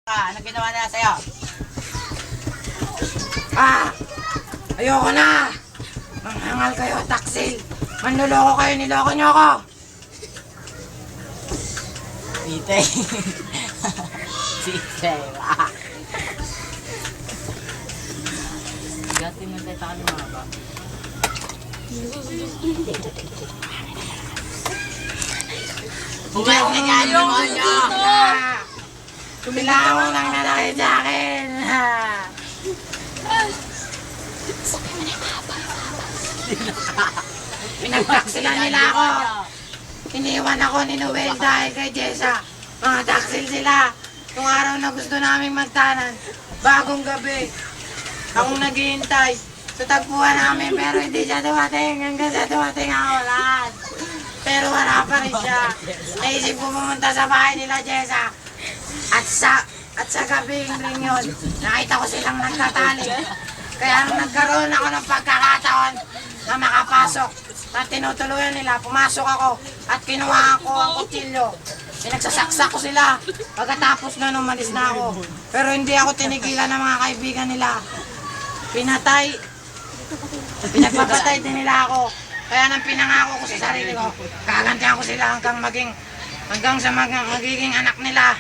Ano ginawa nila sa'yo? Ayoko na! Manghangal kayo, taksil! Manluloko kayo, niloko niyo ako! Site. Site. Gatin na tayo tayo mga ba? Bumalik na yan, demonyo! Tumilango lang na kayo sa akin! Pinagtaksilan nila ako! Iniwan ako ni Noel dahil kay Jessa. Mga taksil sila. Kung araw na gusto namin magtanan, bagong gabi. Akong naghihintay sa tagpuan namin pero hindi siya dumating hanggang sa dumating ako lahat. Pero wala pa rin siya. Naisip ko pumunta sa bahay nila Jessa. At sa gabing ring yun, nakita ko silang nagtatali. Kaya nung nagkaroon ako ng pagkakataon na makapasok, na tinutuluyan nila, pumasok ako at kinuha ko ang kutsilyo. Pinagsasaksak ko sila. Pagkatapos na umalis na ako. Pero hindi ako tinigilan ng mga kaibigan nila. Pinagpapatay din nila ako. Kaya nang pinangako ko sa sarili ko, gagantihan ko sila hanggang sa magiging anak nila.